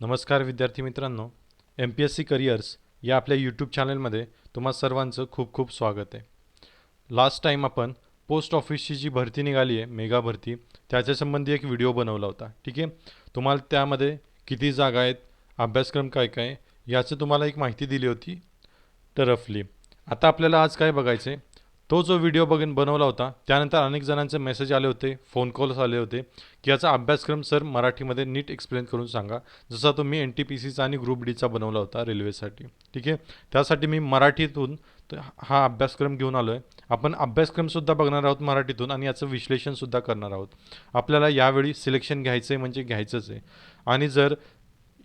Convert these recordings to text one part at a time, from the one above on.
नमस्कार विद्यार्थी मित्रांनो, M P S C careers या आपल्या यूट्यूब चॅनलमध्ये तुम्हा सर्वांचं खूप खूप स्वागत आहे. लास्ट टाईम आपण पोस्ट ऑफिसची जी भरती निघाली आहे, मेगा भरती, त्याच्यासंबंधी एक व्हिडिओ बनवला होता. ठीक आहे, तुम्हाला त्यामध्ये किती जागा आहेत, अभ्यासक्रम काय काय आहे, याचं तुम्हाला एक माहिती दिली होती रफली. आता आपल्याला आज काय बघायचं आहे, तो जो व्हिडिओ बनवला होता त्यानंतर अनेक जणांचे मेसेज आले होते, फोन कॉल्स आले होते की याचा अभ्यासक्रम सर मराठीमध्ये नीट एक्सप्लेन करून सांगा, जसा तुम्ही एन टी पी सीचा आणि ग्रुप डीचा बनवला होता रेल्वेसाठी. ठीक आहे, त्यासाठी मी मराठीतून हा अभ्यासक्रम घेऊन आलो आहे. आपण अभ्यासक्रमसुद्धा बघणार आहोत मराठीतून आणि याचं विश्लेषणसुद्धा करणार आहोत. आपल्याला यावेळी सिलेक्शन घ्यायचं आहे म्हणजे घ्यायचंच आहे. आणि जर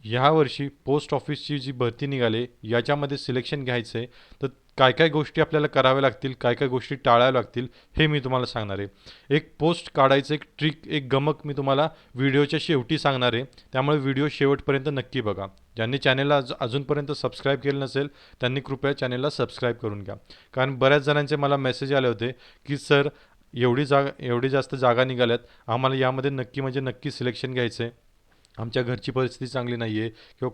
ह्या वर्षी पोस्ट ऑफिसची जी भरती निघाली याच्यामध्ये सिलेक्शन घ्यायचं आहे तर काय काय गोष्टी आपल्याला कराव्या लागतील, काय काय गोष्टी टाळाव्या लागतील, हे मी तुम्हाला सांगणार आहे. एक पोस्ट काढायचं एक ट्रिक, एक गमक मी तुम्हाला व्हिडिओच्या शेवटी सांगणार आहे. त्यामुळे व्हिडिओ शेवटपर्यंत नक्की बघा. ज्यांनी चॅनेलला अजूनपर्यंत सबस्क्राईब केलं नसेल त्यांनी कृपया चॅनेलला सबस्क्राईब करून घ्या. कारण बऱ्याच जणांचे मला मेसेज आले होते की सर एवढी जास्त जागा निघाल्यात, आम्हाला यामध्ये नक्की म्हणजे नक्की सिलेक्शन घ्यायचं आहे. आमच्या घरची परिस्थिती चांगली नाही आहे किंवा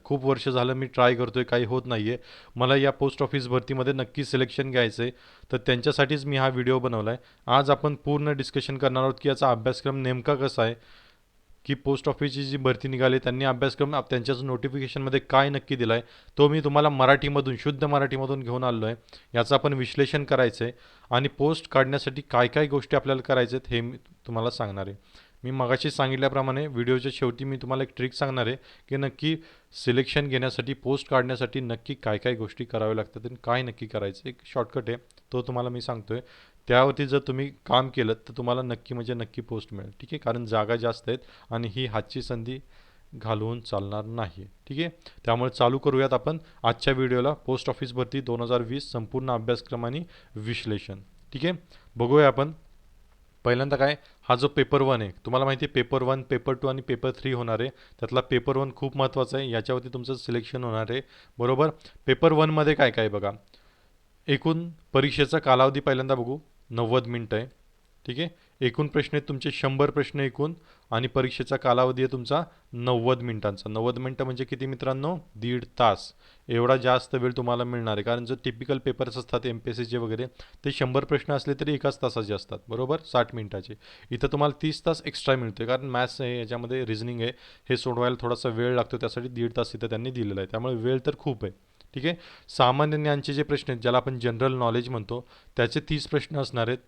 खूप वर्ष झालं मी ट्राय करतो आहे, काही होत नाही आहे. मला या पोस्ट ऑफिस भरतीमध्ये नक्की सिलेक्शन घ्यायचं आहे. तर त्यांच्यासाठीच मी हा व्हिडिओ बनवला आहे. आज आपण पूर्ण डिस्कशन करणार आहोत की याचा अभ्यासक्रम नेमका कसा आहे, की पोस्ट ऑफिसची जी भरती निघाली त्यांनी अभ्यासक्रम त्यांच्याच नोटिफिकेशनमध्ये काय नक्की दिला आहे, तो मी तुम्हाला मराठीमधून, शुद्ध मराठीमधून घेऊन आलो आहे. याचं आपण विश्लेषण करायचं आहे आणि पोस्ट काढण्यासाठी काय काय गोष्टी आपल्याला करायच्या आहेत हे मी तुम्हाला सांगणार आहे. मी मगाशी सांगितल्याप्रमाणे व्हिडिओच्या शेवटी मी तुम्हाला एक ट्रिक सांगणार आहे की नक्की सिलेक्शन घेण्यासाठी, पोस्ट काढण्यासाठी नक्की काय काय गोष्टी कराव्या लागतात आणि काय नक्की करायचं. एक शॉर्टकट आहे, तो तुम्हाला मी सांगतो आहे. त्यावरती जर तुम्ही काम केलं तर तुम्हाला नक्की म्हणजे नक्की पोस्ट मिळेल. ठीक आहे, कारण जागा जास्त आहेत आणि ही हातची संधी घालवून चालणार नाही. ठीक आहे, त्यामुळे चालू करूयात आपण आजच्या व्हिडिओला. पोस्ट ऑफिस भरती 2020 संपूर्ण अभ्यासक्रम आणि विश्लेषण. ठीक आहे, बघूया आपण. पहिल्यांदा काय, हा जो पेपर 1 आहे, तुम्हाला माहिती आहे पेपर 1, पेपर 2 आणि पेपर 3 होणार आहे. त्यातला पेपर 1 खूप महत्त्वाचा आहे, याच्यावरती तुमचं सिलेक्शन होणार आहे. बरोबर. पेपर 1 मध्ये काय काय बघा. एकूण परीक्षेचा कालावधी पहिल्यांदा बघू, 90 मिनिटं आहे. ठीक आहे, एकूण प्रश्न आहेत तुमचे 100 प्रश्न एकूण आणि परीक्षेचा कालावधी आहे तुमचा 90 मिनिटांचा. 90 मिनिटं म्हणजे किती मित्रांनो, 1.5 तास. एवढा जास्त वेळ तुम्हाला मिळणार आहे, कारण जो टिपिकल पेपर्स असतात एम पी एस सीचे वगैरे, ते 100 प्रश्न असले तरी एकाच तासाचे असतात. बरोबर, 60 मिनिटाचे. इथं तुम्हाला 30 तास एक्स्ट्रा मिळते, कारण मॅथ्स आहे, याच्यामध्ये रिझनिंग आहे, हे सोडवायला थोडासा वेळ लागतो, त्यासाठी 1.5 तास इथं त्यांनी दिलेला आहे. त्यामुळे वेळ तर खूप आहे. ठीक आहे, सामान्य ज्ञानचे जे प्रश्न आहेत, ज्याला आपण जनरल नॉलेज म्हणतो, त्याचे 30 प्रश्न असणार आहेत.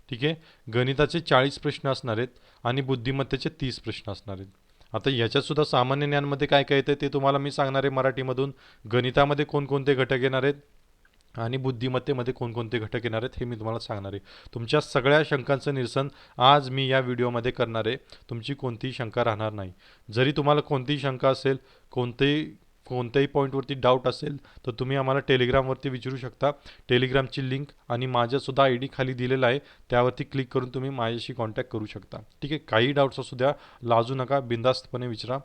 ठीक आहे, गणिताचे 40 प्रश्न असणार आहेत आणि बुद्धिमत्तेचे 30 प्रश्न असणार आहेत. आता याच्यातसुद्धा सामान्य ज्ञानमध्ये काय काय येतं ते तुम्हाला मी सांगणार आहे मराठीमधून. गणितामध्ये कोणकोणते घटक येणार आहेत आणि बुद्धिमत्तेमध्ये कोणकोणते घटक येणार आहेत हे मी तुम्हाला सांगणार आहे. तुमच्या सगळ्या शंकांचं निरसन आज मी या व्हिडिओमध्ये करणार आहे. तुमची कोणतीही शंका राहणार नाही. जरी तुम्हाला कोणतीही शंका असेल, कोणत्याही पॉईंटवरती डाऊट असेल तर तुम्ही आम्हाला टेलिग्रामवरती विचारू शकता. टेलिग्रामची लिंक आणि माझ्यासुद्धा आय डी खाली दिलेला आहे, त्यावरती क्लिक करून तुम्ही माझ्याशी कॉन्टॅक्ट करू शकता. ठीक आहे, काही डाऊट्स असू द्या, लाजू नका, बिनधास्तपणे विचारा.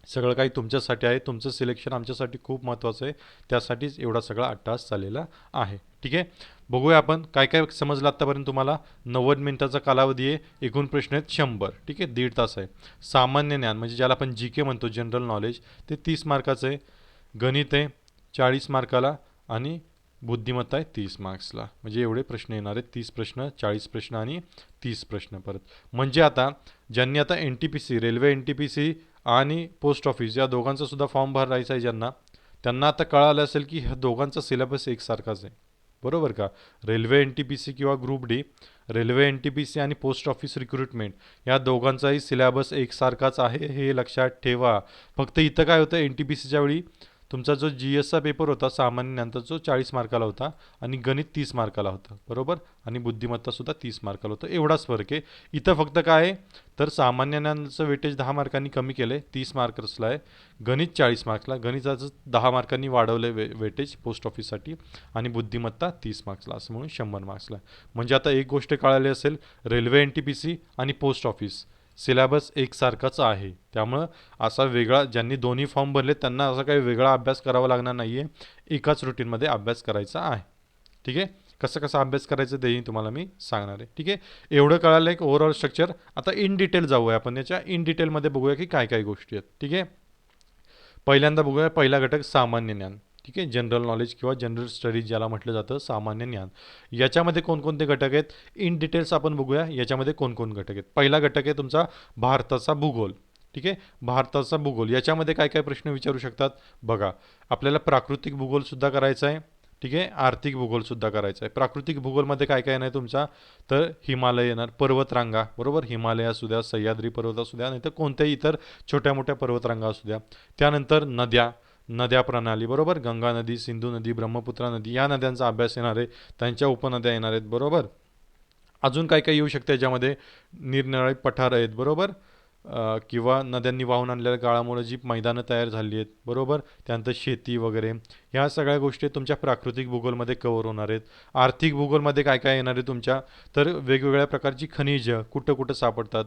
सगळं काही तुमच्यासाठी आहे. तुमचं सिलेक्शन आमच्यासाठी खूप महत्त्वाचं आहे, त्यासाठीच एवढा सगळा अट्टाहास चाललेला आहे. ठीक आहे, बघूया आपण काय काय समजलं आत्तापर्यंत तुम्हाला. 90 मिनिटाचा कालावधी आहे, एकूण प्रश्न आहेत 100. ठीक आहे, 1.5 तास आहे. सामान्य ज्ञान म्हणजे ज्याला आपण जी के म्हणतो, जनरल नॉलेज, ते 30 मार्काचं आहे. गणित आहे 40 मार्काला आणि बुद्धिमत्ता आहे 30 मार्क्सला. म्हणजे एवढे प्रश्न येणार आहेत, 30 प्रश्न, 40 प्रश्न आणि 30 प्रश्न परत. म्हणजे आता ज्यांनी आता N T P C, railway N T P C आणि पोस्ट ऑफिस या दोघांचा सुद्धा फॉर्म भरायचा आहे ज्यांना, त्यांना आता कळालं असेल की ह्या दोघांचा सिलेबस एकसारखाच आहे. बरोबर का. Railway N T P C किंवा group D, railway N T P C आणि पोस्ट ऑफिस रिक्रुटमेंट या दोघांचाही सिलेबस एकसारखाच आहे, हे लक्षात ठेवा. फक्त इथं काय होतं, एन टी पी सीच्या वेळी तुमचा जो जी एसचा पेपर होता सामान्य ज्ञानचा, जो 40 मार्काला होता आणि गणित 30 मार्काला होतं. बरोबर, आणि बुद्धिमत्तासुद्धा 30 मार्काला होतं. एवढाच फरक आहे. इथं फक्त काय आहे तर सामान्य ज्ञानाचं वेटेज 10 मार्कांनी कमी केलं आहे, 30 मार्क्सला आहे. गणित 40 मार्क्सला, गणिताचं 10 मार्कांनी वाढवलं आहे वेटेज पोस्ट ऑफिससाठी, आणि बुद्धिमत्ता 30 मार्क्सला, असं म्हणून 100 मार्क्सला. म्हणजे आता एक गोष्ट कळाली असेल, railway N T P C आणि पोस्ट ऑफिस सिलेबस एकसारखाच आहे. त्यामुळं असा वेगळा, ज्यांनी दोन्ही फॉर्म भरले त्यांना असा काही वेगळा अभ्यास करावा लागणार नाही आहे, एकाच रुटीनमध्ये अभ्यास करायचा आहे. ठीक आहे, कसं कसं अभ्यास करायचं तेही तुम्हाला मी सांगणार आहे. ठीक आहे, एवढं कळालं एक ओव्हरऑल स्ट्रक्चर. आता इन डिटेल जाऊया आपण, याच्या इन डिटेलमध्ये बघूया की काय काय गोष्टी आहेत. ठीक आहे, पहिल्यांदा बघूया पहिला घटक सामान्य ज्ञान. ठीक आहे, जनरल नॉलेज किंवा जनरल स्टडीज ज्याला म्हटलं जातं, सामान्य ज्ञान. याच्यामध्ये कोणकोणते घटक आहेत इन डिटेल्स आपण बघूया. याच्यामध्ये कोणकोण घटक आहेत. पहिला घटक आहे तुमचा भारताचा भूगोल. ठीक आहे, भारताचा भूगोल. याच्यामध्ये काय काय प्रश्न विचारू शकतात बघा. आपल्याला प्राकृतिक भूगोल सुद्धा करायचा आहे. ठीक आहे, आर्थिक भूगोल सुद्धा करायचा आहे. प्राकृतिक भूगोलमध्ये काय काय येणार तुमचा, तर हिमालय येणार, पर्वतरांगा, बरोबर, हिमालय असू द्या, सह्याद्री पर्वत असू द्या, नाही तर कोणत्याही इतर छोट्या मोठ्या पर्वतरांगा असू द्या. त्यानंतर नद्या, नद्या प्रणाली, बरोबर, गंगा नदी, सिंधू नदी, ब्रह्मपुत्रा नदी, या नद्यांचा अभ्यास येणार आहे. त्यांच्या उपनद्या येणार आहेत, बरोबर. अजून काय काय येऊ शकते याच्यामध्ये, निरनिराळी पठार आहेत, बरोबर, किंवा नद्यांनी वाहून आणलेल्या गाळामुळे जी मैदानं तयार झाली आहेत, बरोबर. त्यानंतर शेती वगैरे, ह्या सगळ्या गोष्टी तुमच्या प्राकृतिक भूगोलमध्ये कव्हर होणार आहेत. आर्थिक भूगोलमध्ये काय काय येणार आहे तुमच्या, तर वेगवेगळ्या प्रकारची खनिज कुठं कुठं सापडतात.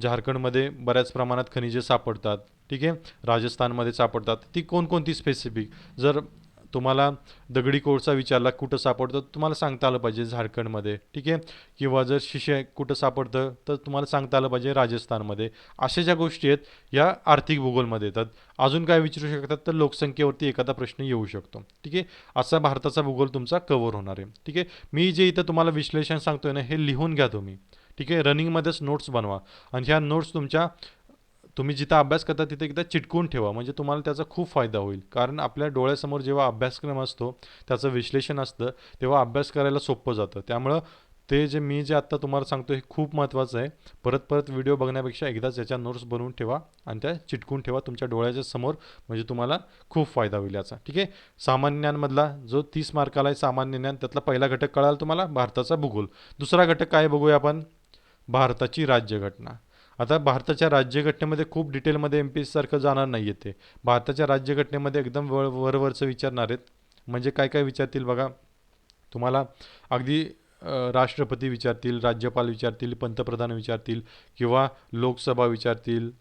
झारखंडमध्ये बऱ्याच प्रमाणात खनिजे सापडतात. ठीक आहे, राजस्थानमध्ये सापडतात. ती कोणकोणती स्पेसिफिक, जर तुम्हाला दगडी कोळसा विचारला कुठं सापडतं, तुम्हाला सांगता आलं पाहिजे झारखंडमध्ये. ठीक आहे, किंवा जर शिशे कुठं सापडतं तर तुम्हाला सांगता आलं पाहिजे राजस्थानमध्ये. अशा ज्या गोष्टी आहेत या आर्थिक भूगोलमध्ये येतात. अजून काय विचारू शकतात, तर लोकसंख्येवरती एखादा प्रश्न येऊ शकतो. ठीक आहे, असा भारताचा भूगोल तुमचा कव्हर होणार आहे. ठीक आहे, मी जे इथं तुम्हाला विश्लेषण सांगतोय ना, हे लिहून घ्या तुम्ही. ठीक आहे, रनिंगमध्येच नोट्स बनवा आणि ह्या नोट्स तुमच्या, तुम्ही जिथं अभ्यास करता तिथे एकदा चिटकून ठेवा, म्हणजे तुम्हाला त्याचा खूप फायदा होईल. कारण आपल्या डोळ्यासमोर जेव्हा अभ्यासक्रम असतो, त्याचं विश्लेषण असतं, तेव्हा अभ्यास करायला सोपं जातं. त्यामुळं ते जे मी जे आत्ता तुम्हाला सांगतो हे खूप महत्त्वाचं आहे. परत परत व्हिडिओ बघण्यापेक्षा एकदाच याच्या नोट्स बनवून ठेवा आणि त्या चिटकून ठेवा तुमच्या डोळ्याच्या समोर, म्हणजे तुम्हाला खूप फायदा होईल याचा. ठीक आहे, सामान्य ज्ञानमधला जो 30 मार्काला आहे सामान्य ज्ञान, त्यातला पहिला घटक कळाला तुम्हाला, भारताचा भूगोल. दुसरा घटक काय बघूया आपण, भारताची राज्यघटना. आता भारताच्या राज्यघटनेमध्ये खूप डिटेलमध्ये एम पी एस सारखं जाणार नाही आहे ते. भारताच्या राज्यघटनेमध्ये एकदम वरवरचं विचारणार आहेत. म्हणजे काय काय विचारतील बघा तुम्हाला. अगदी राष्ट्रपती विचारतील, राज्यपाल विचारतील, पंतप्रधान विचारतील, किंवा लोकसभा विचारतील,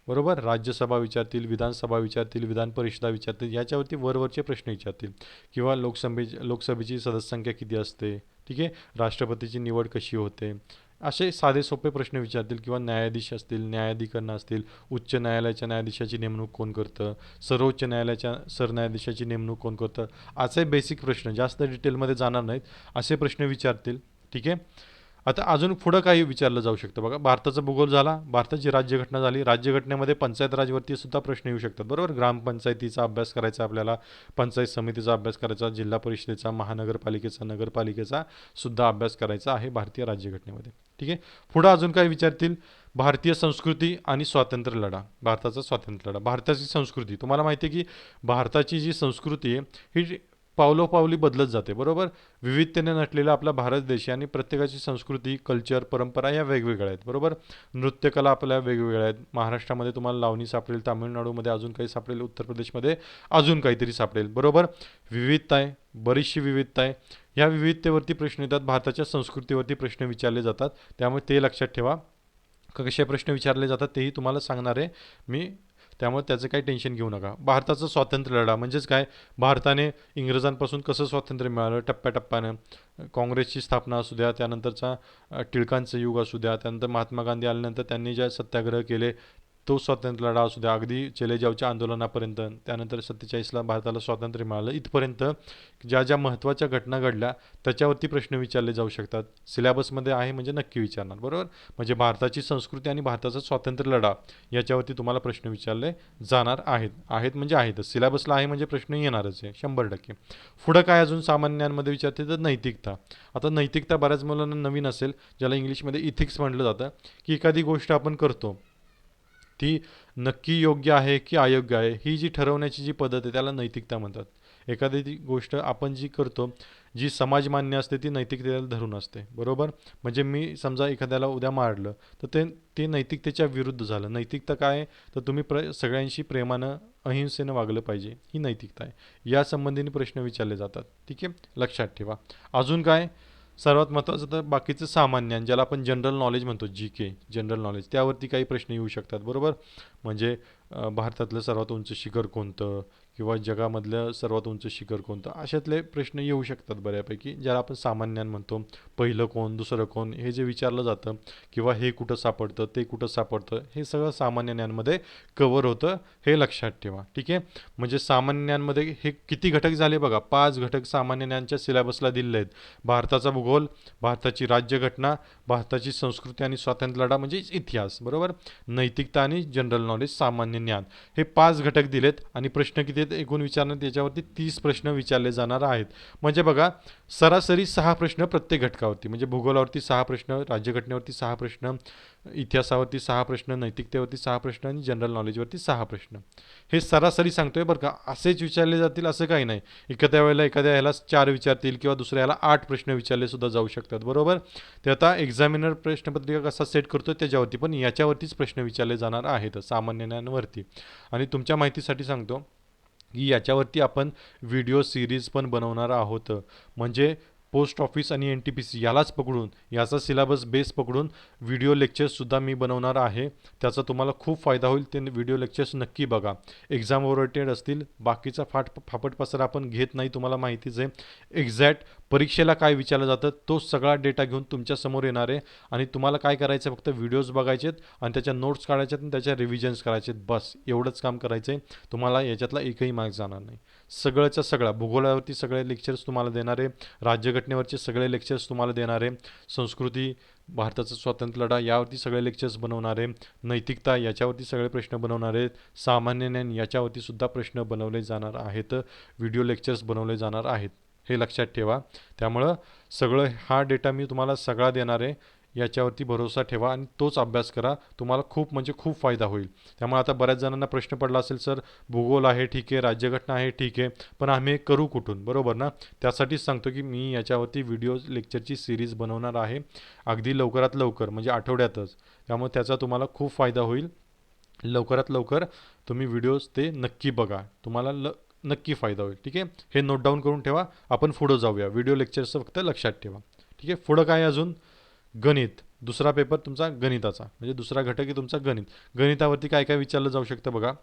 बरोबर, राज्यसभा विचारतील, विधानसभा विचारतील, विधान परिषदा विचारतील. याच्यावरती वरवरचे प्रश्न विचारतील. किंवा लोकसभेची सदस्य संख्या किती असते. ठीक आहे, राष्ट्रपतीची निवड कशी होते. असे साधे सोपे प्रश्न विचारतील. किंवा न्यायाधीश असतील, न्यायाधिकरण असतील, उच्च न्यायालयाच्या न्यायाधीशाची नेमणूक कोण करतं, सर्वोच्च न्यायालयाच्या सरन्यायाधीशाची नेमणूक कोण करतं. असे बेसिक प्रश्न, जास्त डिटेलमध्ये जाणार नाहीत, असे प्रश्न विचारतील. ठीक आहे, आता अजून पुढं काही विचारलं जाऊ शकतं बघा. भारताचा भूगोल झाला, भारताची राज्यघटना झाली. राज्यघटनेमध्ये पंचायत राजवरती सुद्धा प्रश्न येऊ शकतात, बरोबर. ग्रामपंचायतीचा अभ्यास करायचा आपल्याला, पंचायत समितीचा अभ्यास करायचा, जिल्हा परिषदेचा, महानगरपालिकेचा, नगरपालिकेचा सुद्धा अभ्यास करायचा आहे भारतीय राज्यघटनेमध्ये. ठीक आहे, पुढं अजून काय विचारतील, भारतीय संस्कृती आणि स्वातंत्र्य लढा. भारताचा स्वातंत्र्य लढा, भारताची संस्कृती. तुम्हाला माहिती आहे की भारताची जी संस्कृती आहे ही पावलोपावली बदलत जाते, बरोबर. विविधतेने नटलेला आपला भारत देश आणि प्रत्येकाची संस्कृती, कल्चर, परंपरा या वेगवेगळ्या आहेत, बरोबर. नृत्यकला आपल्या वेगवेगळ्या आहेत. महाराष्ट्रामध्ये तुम्हाला लावणी सापडेल, तामिळनाडूमध्ये अजून काही सापडेल, उत्तर प्रदेशमध्ये अजून काहीतरी सापडेल, बरोबर. विविधता आहे, बरीचशी विविधता आहे. या विविधतेवरती प्रश्न येतात, भारताच्या संस्कृतीवरती प्रश्न विचारले जातात. त्यामुळे ते लक्षात ठेवा. कसे प्रश्न विचारले जातात तेही तुम्हाला सांगणार आहे मी. त्यामुळे त्याचं काही टेन्शन घेऊ नका. भारताचा स्वातंत्र्य लढा म्हणजेच काय, भारताने इंग्रजांपासून कसं स्वातंत्र्य मिळालं टप्प्याटप्प्यानं. काँग्रेसची स्थापना असू द्या, त्यानंतरचा टिळकांचं युग असू द्या, त्यानंतर महात्मा गांधी आल्यानंतर त्यांनी ज्या सत्याग्रह केले तो स्वातंत्र्य लढा असू द्या, अगदी चलेजावच्या आंदोलनापर्यंत, त्यानंतर 47ला भारताला स्वातंत्र्य मिळालं इथपर्यंत ज्या ज्या महत्त्वाच्या घटना घडल्या त्याच्यावरती प्रश्न विचारले जाऊ शकतात. सिलेबसमध्ये आहे म्हणजे नक्की विचारणार, बरोबर. म्हणजे भारताची संस्कृती आणि भारताचा स्वातंत्र्य लढा याच्यावरती तुम्हाला प्रश्न विचारले जाणार आहेत. आहेत म्हणजे आहेतच, सिलेबसला आहे म्हणजे प्रश्न येणारच आहे 100%. पुढं काय अजून सामान्यांमध्ये विचारते तर नैतिकता. आता नैतिकता बऱ्याच मुलांना नवीन असेल, ज्याला इंग्लिशमध्ये इथिक्स म्हटलं जातं, की एखादी गोष्ट आपण करतो ती नक्की योग्य आहे की अयोग्य आहे ही जी ठरवण्याची जी पद्धत आहे त्याला नैतिकता म्हणतात. एखादी ती गोष्ट आपण जी करतो, जी समाजमान्य असते ती नैतिकतेला धरून असते, बरोबर. म्हणजे मी समजा एखाद्याला उद्या मारलं तर ते नैतिकतेच्या विरुद्ध झालं. नैतिकता काय आहे, तर तुम्ही सगळ्यांशी प्रेमानं अहिंसेनं वागलं पाहिजे, ही नैतिकता आहे. या संबंधीने प्रश्न विचारले जातात. ठीक आहे, लक्षात ठेवा. अजून काय, सर्वात महत्त्वाचं तर बाकीचं सामान्य ज्याला आपण जनरल नॉलेज म्हणतो, जी के जनरल नॉलेज, त्यावरती काही प्रश्न येऊ शकतात, बरोबर. म्हणजे भारतातलं सर्वात उंच शिखर कोणतं, किंवा जगामधलं सर्वात उंच शिखर कोणतं, अशातले प्रश्न येऊ शकतात बऱ्यापैकी, ज्याला आपण सामान्य ज्ञान म्हणतो. पहिलं कोण, दुसरं कोण, हे जे विचारलं जातं किंवा हे कुठं सापडतं, ते कुठं सापडतं, हे सगळं सामान्य ज्ञानमध्ये कवर होतं, हे लक्षात ठेवा. ठीक आहे. म्हणजे सामान्य ज्ञानमध्ये हे किती घटक झाले बघा, 5 घटक सामान्य ज्ञानच्या सिलेबसला दिलेले आहेत. भारताचा भूगोल, भारताची राज्यघटना, भारताची संस्कृती आणि स्वातंत्र्य लढा म्हणजे इतिहास, बरोबर, नैतिकता आणि जनरल नॉलेज, सामान्य ज्ञान, हे 5 घटक दिलेत. आणि प्रश्न किती आहेत एकूण विचारण्यात, याच्यावरती 30 प्रश्न विचारले जाणार आहेत. म्हणजे बघा, सरासरी 6 प्रश्न प्रत्येक घटकावरती, म्हणजे भूगोलावरती 6 प्रश्न, राज्यघटनेवरती 6 प्रश्न, इतिहासावरती 6 प्रश्न, नैतिकतेवरती 6 प्रश्न आणि जनरल नॉलेजवरती 6 प्रश्न. हे सरासरी सांगतोय बरं का, असेच विचारले जातील असं काही नाही. एखाद्या वेळेला एखाद्या ह्याला 4 विचारतील किंवा दुसऱ्या ह्याला 8 प्रश्न विचारले सुद्धा जाऊ शकतात, बरोबर. ते आता एक्झामिनर प्रश्नपत्रिका कसा सेट करतो त्याच्यावरती, पण याच्यावरतीच प्रश्न विचारले जाणार आहेत सामान्य ज्ञानावरती. आणि तुमच्या माहितीसाठी सांगतो की याच्यावरती आपण व्हिडिओ सिरीज पण बनवणार आहोत. म्हणजे पोस्ट ऑफिस आणि NTPC यालाच पकडून, याचा सिलेबस बेस पकडून व्हिडिओ लेक्चर्ससुद्धा मी बनवणार आहे. त्याचा तुम्हाला खूप फायदा होईल. ते व्हिडिओ लेक्चर्स नक्की बघा. एक्झाम ओरिएंटेड असतील, बाकीचा फापट पसरा आपण घेत नाही, तुम्हाला माहितीच आहे. एक्झॅक्ट परीक्षेला काय विचारलं जातं तो सगळा डेटा घेऊन तुमच्यासमोर येणार आहे. आणि तुम्हाला काय करायचं, फक्त व्हिडिओज बघायचेत आणि त्याच्या नोट्स काढायच्यात आणि त्याच्या रिव्हिजन्स करायचेत, बस एवढंच काम करायचं आहे. तुम्हाला याच्यातला एकही मार्क जाणार नाही. सगळंच्या सगळा भूगोलावरती सगळे लेक्चर्स तुम्हाला देणार आहे, राज्यघटनेवरचे सगळे लेक्चर्स तुम्हाला देणार आहे, संस्कृती, भारताचा स्वातंत्र्य लढा यावरती सगळे लेक्चर्स बनवणार आहे, नैतिकता याच्यावरती सगळे प्रश्न बनवणार आहेत, सामान्य ज्ञान याच्यावरती सुद्धा प्रश्न बनवले जाणार आहेत, व्हिडिओ लेक्चर्स बनवले जाणार आहेत. हे लक्षात ठेवा. त्यामुळं सगळं हा डेटा मी तुम्हाला सगळा देणार आहे. याच्यावरती भरोसा ठेवा आणि तोच अभ्यास करा. तुम्हाला खूप म्हणजे खूप फायदा होईल. त्यामुळे आता बऱ्याच जणांना प्रश्न पडला असेल, सर भूगोल आहे ठीक आहे, राज्यघटना आहे ठीक आहे, पण आम्ही करू कुठून, बरोबर ना. त्यासाठीच सांगतो की मी याच्यावरती व्हिडिओ लेक्चरची सिरीज बनवणार आहे अगदी लवकरात लवकर, म्हणजे आठवड्यातच. त्यामुळे त्याचा तुम्हाला खूप फायदा होईल. लवकरात लवकर तुम्ही व्हिडिओज ते नक्की बघा, तुम्हाला नक्की फायदा होईल. ठीक आहे. हे नोट डाऊन करून ठेवा. आपण पुढं जाऊया. व्हिडिओ लेक्चरचं फक्त लक्षात ठेवा. ठीक आहे. पुढं काय अजून, गणित. दुसरा पेपर तुमचा गणिताचा, म्हणजे दुसरा घटक आहे तुमचा गणित. गणितावरती काय काय विचारलं जाऊ शकतं बघा.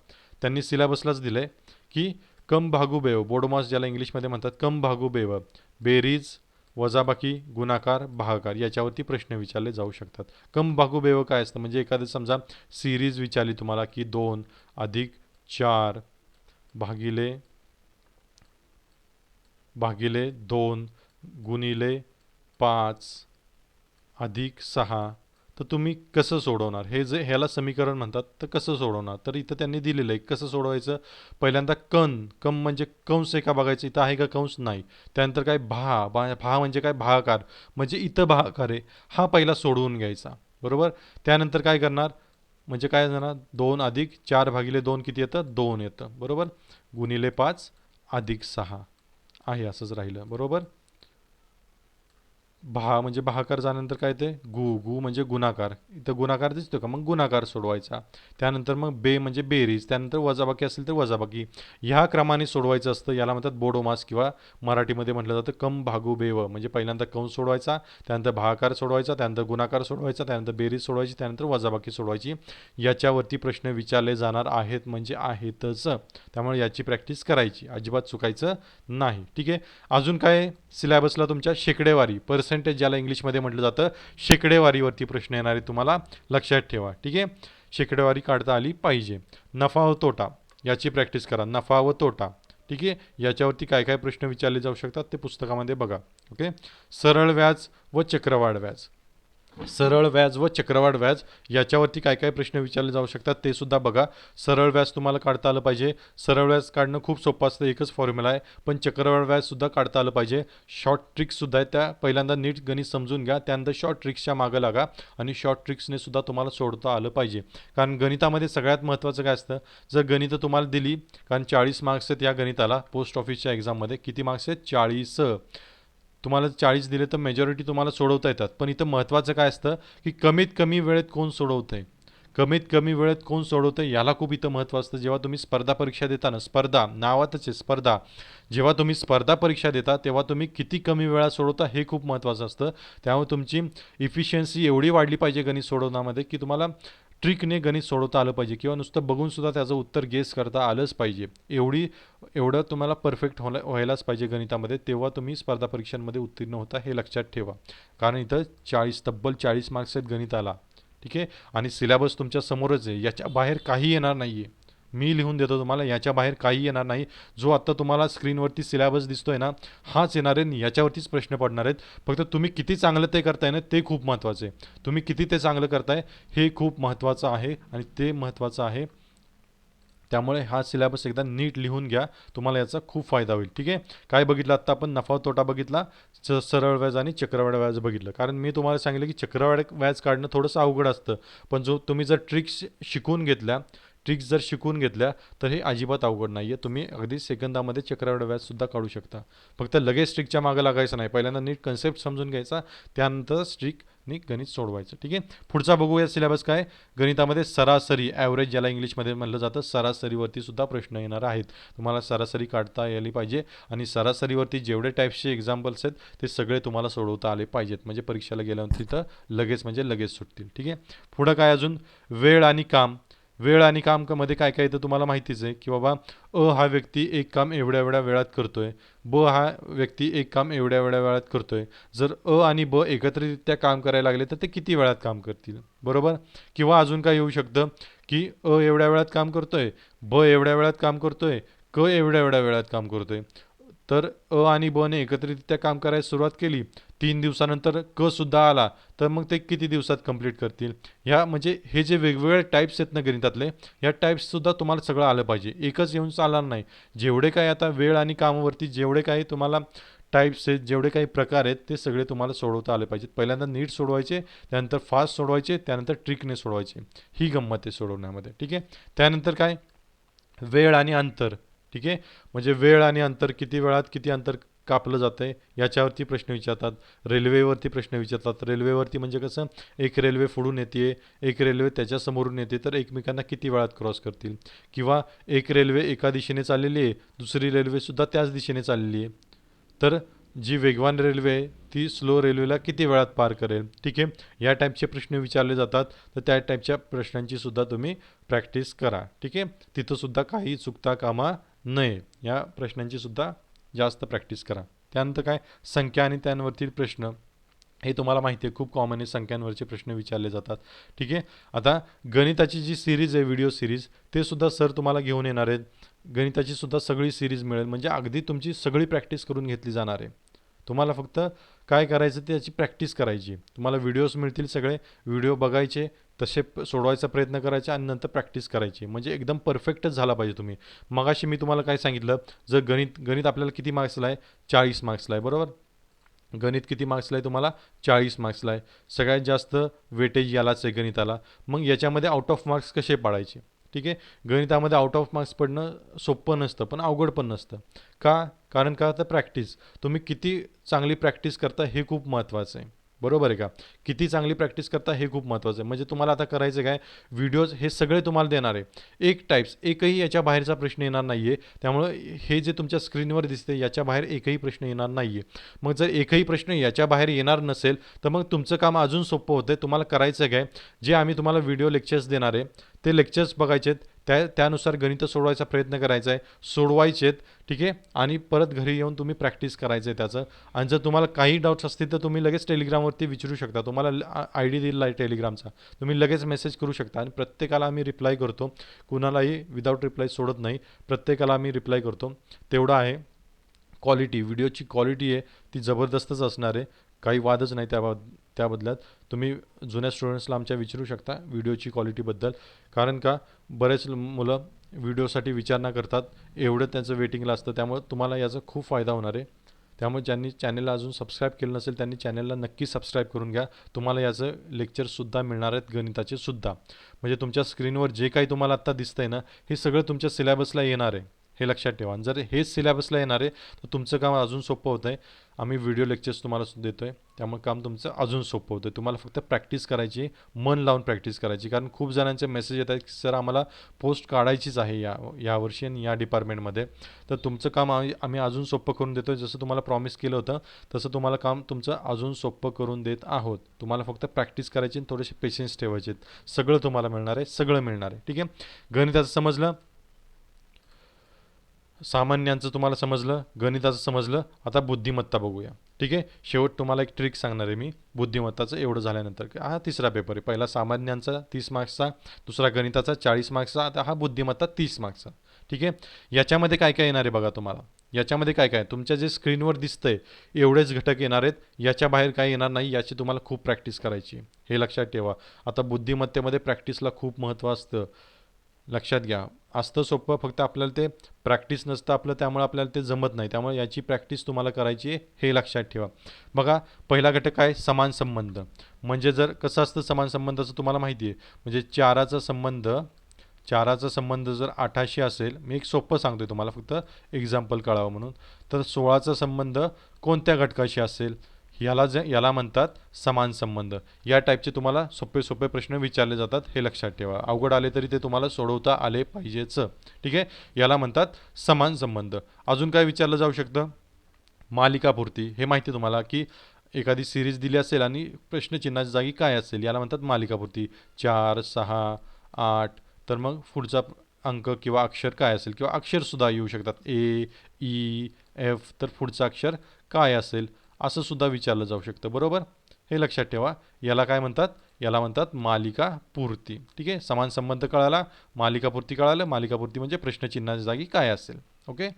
त्यांनी सिलेबसलाच दिलं आहे की कम भागू बेव, बोडोमास ज्याला इंग्लिशमध्ये म्हणतात, कम भागू बेव, बेरीज, वजाबाकी, गुणाकार, भागाकार याच्यावरती प्रश्न विचारले जाऊ शकतात. कम भागू बेव काय असतं, म्हणजे एखादं समजा सिरीज विचारली तुम्हाला की 2 अधिक 4 भागिले 2 गुणिले 5 अधिक 6, तर तुम्ही कसं सोडवणार, हे जे ह्याला समीकरण म्हणतात, तर कसं सोडवणार. तर इथं त्यांनी दिलेलं आहे कसं सोडवायचं. पहिल्यांदा कम म्हणजे कंस आहे का बघायचं, इथं आहे का कंस, नाही. त्यानंतर काय भा म्हणजे काय, भागाकार, म्हणजे इथं भागाकार आहे, हा पहिला सोडवून घ्यायचा, बरोबर. त्यानंतर काय करणार, म्हणजे काय जाणार, 2 अधिक 4 भागिले 2 किती येतं, 2 येतं, बरोबर. गुणिले 5 अधिक 6 आहे, असंच राहिलं, बरोबर. म्हणजे भागाकार झाल्यानंतर काय ते गु म्हणजे गुणाकार, इथं गुणाकार दिसतो का, मग गुणाकार सोडवायचा. त्यानंतर मग म्हणजे बेरीज, त्यानंतर वजाबाकी असेल तर वजाबाकी, ह्या क्रमाने सोडवायचं असतं. याला म्हणतात बोडोमास किंवा मराठीमध्ये म्हटलं जातं कम भागू बेव. म्हणजे पहिल्यांदा कंस सोडवायचा, त्यानंतर भागाकार सोडवायचा, त्यानंतर गुणाकार सोडवायचा, त्यानंतर बेरीज सोडवायची, त्यानंतर वजाबाकी सोडवायची. याच्यावरती प्रश्न विचारले जाणार आहेत, म्हणजे आहेतच. त्यामुळे याची प्रॅक्टिस करायची, अजिबात चुकायचं नाही. ठीक आहे. अजून काय सिलेबसला तुमच्या शेकडेवारी, पर्सेंटेज ज्याला इंग्लिशमध्ये म्हटलं जातं, शेकडेवारीवरती प्रश्न येणार आहे, तुम्हाला लक्षात ठेवा. ठीक आहे. शेकडेवारी काढता आली पाहिजे. नफा व तोटा याची प्रॅक्टिस करा, नफा व तोटा. ठीक आहे. याच्यावरती काय काय प्रश्न विचारले जाऊ शकतात ते पुस्तकामध्ये बघा. ओके. सरळ व्याज व चक्रवाढ व्याज, सरळ व्याज व चक्रवाढ व्याज याच्यावरती काय काय प्रश्न विचारले जाऊ शकतात ते सुद्धा बघा. सरळ व्याज तुम्हाला काढता आलं पाहिजे. सरळ व्याज काढणं खूप सोपं असतं, एकच फॉर्म्युला आहे. पण चक्रवाढ व्याज सुद्धा काढता आलं पाहिजे. शॉर्ट ट्रिक्स सुद्धा आहेत, त्या पहिल्यांदा नीट गणित समजून घ्या, त्यानंतर शॉर्ट ट्रिक्सच्या मागं लागा आणि शॉर्ट ट्रिक्सने सुद्धा तुम्हाला सोडता आलं पाहिजे. कारण गणितामध्ये सगळ्यात महत्त्वाचं काय असतं, जर गणितं तुम्हाला दिली, कारण 40 मार्क्स आहेत या गणिताला पोस्ट ऑफिसच्या एक्झाममध्ये. किती मार्क्स आहेत, 40. तुम्हाला 40 दिले तर मेजॉरिटी तुम्हाला सोडवता येतात. पण इथं महत्त्वाचं काय असतं की कमीत कमी वेळेत कोण सोडवतं आहे, कमीत कमी वेळेत कोण सोडवतं आहे, याला खूप इथं महत्त्व असतं. जेव्हा तुम्ही स्पर्धा परीक्षा देता ना, स्पर्धा नावातच आहे स्पर्धा, जेव्हा तुम्ही स्पर्धा परीक्षा देता तेव्हा तुम्ही किती कमी वेळा सोडवता हे खूप महत्त्वाचं असतं. त्यामुळे तुमची इफिशियन्सी एवढी वाढली पाहिजे गणित सोडवण्यामध्ये की तुम्हाला ट्रिकने गणित सोडवता आलं पाहिजे किंवा नुसतं बघूनसुद्धा त्याचं उत्तर गेस करता आलंच पाहिजे. एवढं तुम्हाला परफेक्ट व्हायलाच पाहिजे गणितामध्ये, तेव्हा तुम्ही स्पर्धा परीक्षांमध्ये उत्तीर्ण होता, हे लक्षात ठेवा. कारण इथं तब्बल 40 मार्क्स आहेत गणिताला. ठीक आहे, आणि सिलेबस तुमच्या समोरच आहे, याच्या बाहेर काही येणार नाही आहे. मी लिहून देतो तुम्हाला, याच्या बाहेर काही येणार नाही. जो आत्ता तुम्हाला स्क्रीनवरती सिलेबस दिसतोय ना, हाच येणार आहे, याच्यावरतीच प्रश्न पडणार आहेत. फक्त तुम्ही किती चांगलं ते करताय ना, ते खूप महत्त्वाचं आहे. तुम्ही किती ते चांगलं करताय हे खूप महत्त्वाचं आहे, आणि ते महत्त्वाचं आहे. त्यामुळे हा सिलेबस एकदा नीट लिहून घ्या, तुम्हाला याचा खूप फायदा होईल. ठीक आहे, काय बघितलं आत्ता आपण? नफा तोटा बघितला, सरळ व्याज आणि चक्रवाढ व्याज बघितलं. कारण मी तुम्हाला सांगितलं की चक्रवाढ व्याज काढणं थोडंसं अवघड असतं, पण तुम्ही जर ट्रिक्स शिकून घेतल्या तर हे अजिबात अवघड नाही आहे. तुम्ही अगदी सेकंदामध्ये चक्रवाढ व्याजसुद्धा काढू शकता. फक्त लगेच ट्रिकच्या मागं लागायचं नाही, पहिल्यांदा नीट कन्सेप्ट समजून घ्यायचा, त्यानंतर ट्रिकनी गणित सोडवायचं. ठीक आहे, पुढचा बघूया सिलेबस काय. गणितामध्ये सरासरी, ॲव्हरेज ज्याला इंग्लिशमध्ये म्हणलं जातं, सरासरीवरती सुद्धा प्रश्न येणार आहेत. तुम्हाला सरासरी काढता यायला पाहिजे, आणि सरासरीवरती जेवढे टाईप्सचे एक्झाम्पल्स आहेत ते सगळे तुम्हाला सोडवता आले पाहिजेत, म्हणजे परीक्षेला गेल्यानंतर तिथं लगेच सुटतील. ठीक आहे, पुढं काय अजून? वेळ आणि काम. वेळ आणि काम मध्ये काय काय येतं तुम्हाला माहितीच आहे, की बाबा हा व्यक्ती एक काम एवढ्या एवढ्या वेळात करतोय, हा व्यक्ती एक काम एवढ्या एवढ्या वेळात करतोय. जर आणि एकत्रितरित्या काम करायला लागले तर ते किती वेळात काम करतील, बरोबर? किंवा अजून काय येऊ शकतं, की एवढ्या वेळात काम करतोय, एवढ्या वेळात काम करतोय, एवढ्या एवढ्या वेळात काम करतोय. तर आणि ने एकत्रितरित्या काम करायला सुरुवात केली, 3 दिवसानंतर सुद्धा आला, तर मग ते किती दिवसात कंप्लीट करतील? म्हणजे हे जे वेगवेगळे टाईप्स आहेत ना गणितातले, या टाईप्ससुद्धा तुम्हाला सगळं आलं पाहिजे, एकच येऊन चालणार नाही. जेवढे काही आता वेळ आणि कामावरती जेवढे काही तुम्हाला टाईप्स आहेत, जेवढे काही प्रकार आहेत, ते सगळे तुम्हाला सोडवता आले पाहिजेत. पहिल्यांदा नीट सोडवायचे, त्यानंतर फास्ट सोडवायचे, त्यानंतर ट्रिकने सोडवायचे. ही गंमत आहे सोडवण्यामध्ये. ठीक आहे, त्यानंतर काय? वेळ आणि अंतर. ठीक आहे, म्हणजे वेळ आणि अंतर, किती वेळात किती अंतर कापलं जातं आहे याच्यावरती प्रश्न विचारतात. रेल्वेवरती प्रश्न विचारतात. रेल्वेवरती म्हणजे कसं, एक रेल्वे पुढून येते, एक रेल्वे त्याच्यासमोरून येते, तर एकमेकांना किती वेळात क्रॉस करतील? किंवा एक रेल्वे एका दिशेने चाललेली आहे, दुसरी रेल्वेसुद्धा त्याच दिशेने चाललेली आहे, तर जी वेगवान रेल्वे आहे ती स्लो रेल्वेला किती वेळात पार करेल? ठीक आहे, या टाईपचे प्रश्न विचारले जातात, तर त्या टाईपच्या प्रश्नांची सुद्धा तुम्ही प्रॅक्टिस करा. ठीक आहे, तिथंसुद्धा काही चुकता कामा नये, या प्रश्नांची सुद्धा जास्त प्रॅक्टिस करा. त्यानंतर काय? संख्या आणि त्यांवरतील प्रश्न. हे तुम्हाला माहिती आहे, खूप कॉमन आहे, संख्यांवरचे प्रश्न विचारले जातात. ठीक आहे, आता गणिताची जी सिरीज आहे, व्हिडिओ सिरीज, ते सुद्धा सर तुम्हाला घेऊन येणार आहेत. गणिताची सुद्धा सगळी सिरीज मिळेल, म्हणजे अगदी तुमची सगळी प्रॅक्टिस करून घेतली जाणार आहे. तुम्हाला फक्त काय करायचं, त्याची प्रॅक्टिस करायची. तुम्हाला व्हिडिओज मिळतील, सगळे व्हिडिओ बघायचे, तसे सोडवायचा प्रयत्न करायचा, आणि नंतर प्रॅक्टिस करायची, म्हणजे एकदम परफेक्टच झाला पाहिजे तुम्ही. मगाशी मी तुम्हाला काय सांगितलं, जर गणित आपल्याला किती मार्क्सला आहे? 40 मार्क्सला आहे, बरोबर? गणित किती मार्क्सला आहे तुम्हाला? 40 मार्क्सला आहे. सगळ्यात जास्त वेटेज यालाच आहे, गणिताला. मग याच्यामध्ये आउट ऑफ मार्क्स कसे पाडायचे? ठीक आहे, गणितामध्ये आउट ऑफ मार्क्स पडणं सोपं नसतं, पण अवघड पण नसतं. का? कारण का? तर प्रॅक्टिस. तुम्ही किती चांगली प्रॅक्टिस करता हे खूप महत्त्वाचं आहे, बरोबर आहे का? किती चांगली प्रॅक्टिस करता हे खूप महत्त्वाचं आहे. म्हणजे तुम्हाला आता करायचं काय, व्हिडिओज हे सगळे तुम्हाला देणार आहे, एकही याच्या बाहेरचा प्रश्न येणार नाही आहे. त्यामुळं हे जे तुमच्या स्क्रीनवर दिसते, याच्या बाहेर एकही प्रश्न येणार नाही आहे. मग जर एकही प्रश्न याच्या बाहेर येणार नसेल, तर मग तुमचं काम अजून सोपं होतं. तुम्हाला करायचं काय, जे आम्ही तुम्हाला व्हिडिओ लेक्चर्स देणार आहे, ते लेक्चर्स बघायचे आहेत, त्यानुसार गणितं सोडवायचा प्रयत्न करायचा आहे, सोडवायचेत. ठीक आहे, आणि परत घरी येऊन तुम्ही प्रॅक्टिस करायचं आहे त्याचं. आणि जर तुम्हाला काही डाऊट्स असतील तर तुम्ही लगेच टेलिग्रामवरती विचारू शकता. तुम्हाला ID दिलेला आहे टेलिग्रामचा, तुम्ही लगेच मेसेज करू शकता, आणि प्रत्येकाला आम्ही रिप्लाय करतो. कुणालाही विदाऊट रिप्लाय सोडत नाही, प्रत्येकाला आम्ही रिप्लाय करतो. तेवढं आहे. व्हिडिओची क्वालिटी आहे ती जबरदस्तच असणार आहे, काही वादच नाही त्याबद्दल्यात. तुम्ही जुन्या स्टुडंट्सला आमच्या विचारू शकता व्हिडिओची क्वालिटीबद्दल. कारण का, बरेच मुलं व्हिडिओसाठी विचारणा करतात, एवढं त्यांचं वेटिंगला असतं, त्यामुळे तुम्हाला याचा खूप फायदा होणार आहे. त्यामुळे ज्यांनी चॅनलला अजून सबस्क्राईब केलं नसेल त्यांनी चॅनलला नक्की सबस्क्राईब करून घ्या. तुम्हाला याचं लेक्चरसुद्धा मिळणार आहेत, गणिताचे सुद्धा. म्हणजे तुमच्या स्क्रीनवर जे काही तुम्हाला आत्ता दिसतंय ना, हे सगळं तुमच्या सिलेबसला येणार आहे. हे लक्षात ठेवा. आणि जर हेच सिलेबसला येणार आहे तर तुमचं काम अजून सोपं होतं आहे. आम्ही व्हिडिओ लेक्चर्स तुम्हाला देतो आहे, त्यामुळे काम तुमचं अजून सोपं होतं आहे. तुम्हाला फक्त प्रॅक्टिस करायची, मन लावून प्रॅक्टिस करायची. कारण खूप जणांचे मेसेज येत आहेत की सर आम्हाला पोस्ट काढायचीच आहे यावर्षी आणि या डिपार्टमेंटमध्ये, तर तुमचं काम आम्ही अजून सोपं करून देतो आहे. जसं तुम्हाला प्रॉमिस केलं होतं तसं तुम्हाला काम तुमचं अजून सोपं करून देत आहोत. तुम्हाला फक्त प्रॅक्टिस करायची आणि थोडेसे पेशन्स ठेवायचे. सगळं तुम्हाला मिळणार आहे, सगळं मिळणार आहे. ठीक आहे, गणिताचं समजलं, सामान्यांचं तुम्हाला समजलं, गणिताचं समजलं. आता बुद्धिमत्ता बघूया. ठीक आहे, शेवट तुम्हाला एक ट्रिक सांगणार आहे मी बुद्धिमत्ताचं. एवढं झाल्यानंतर हा तिसरा पेपर आहे. पहिला सामान्यांचा 30 मार्क्सचा, दुसरा गणिताचा 40 मार्क्सचा, आता हा बुद्धिमत्ता 30 मार्क्सचा. ठीक आहे, याच्यामध्ये काय काय येणार आहे बघा तुम्हाला. याच्यामध्ये काय काय तुमच्या जे स्क्रीनवर दिसतंय एवढेच घटक येणार आहेत. याच्या बाहेर काय येणार नाही. याची तुम्हाला खूप प्रॅक्टिस करायची, हे लक्षात ठेवा. आता बुद्धिमत्तेमध्ये प्रॅक्टिसला खूप महत्त्व असतं, लक्षात घ्या. असतं सोपं, फक्त आपल्याला ते प्रॅक्टिस नसतं आपलं, त्यामुळे आपल्याला ते जमत नाही. त्यामुळे याची प्रॅक्टिस तुम्हाला करायची आहे, हे लक्षात ठेवा. बघा, पहिला घटक आहे समान संबंध. म्हणजे जर कसं असतं समान संबंधाचं तुम्हाला माहिती आहे. म्हणजे चाराचा संबंध जर 8शी असेल, मी एक सोपं सांगतोय तुम्हाला फक्त एक्झाम्पल कळावं म्हणून, तर 16चा संबंध कोणत्या घटकाशी असेल, याला म्हणतात समान संबंध. या टाईपचे तुम्हाला सोपे सोपे प्रश्न विचारले जातात, हे लक्षात ठेवा. अवघड आले तरी ते तुम्हाला सोडवता आले पाहिजेच. ठीक आहे, याला म्हणतात समान संबंध. अजून काय विचारलं जाऊ शकतं, मालिकापूर्ती. हे माहिती तुम्हाला की एखादी सिरीज दिली असेल आणि प्रश्नचिन्हाच्या जागी काय असेल, याला म्हणतात मालिकापूर्ती. 4, 6, 8, तर मग पुढचा अंक किंवा अक्षर काय असेल, किंवा अक्षरसुद्धा येऊ शकतात, ए, ई, एफ, तर पुढचं अक्षर काय असेल असं सुद्धा विचारलं जाऊ शकतं. बरोबर, हे लक्षात ठेवा. याला काय म्हणतात, याला म्हणतात मालिकापूर्ती. ठीक आहे, समान संबंध कळाला, मालिकापूर्ती कळालं. मालिकापूर्ती म्हणजे प्रश्नचिन्हाच्या जागी काय असेल. ओके,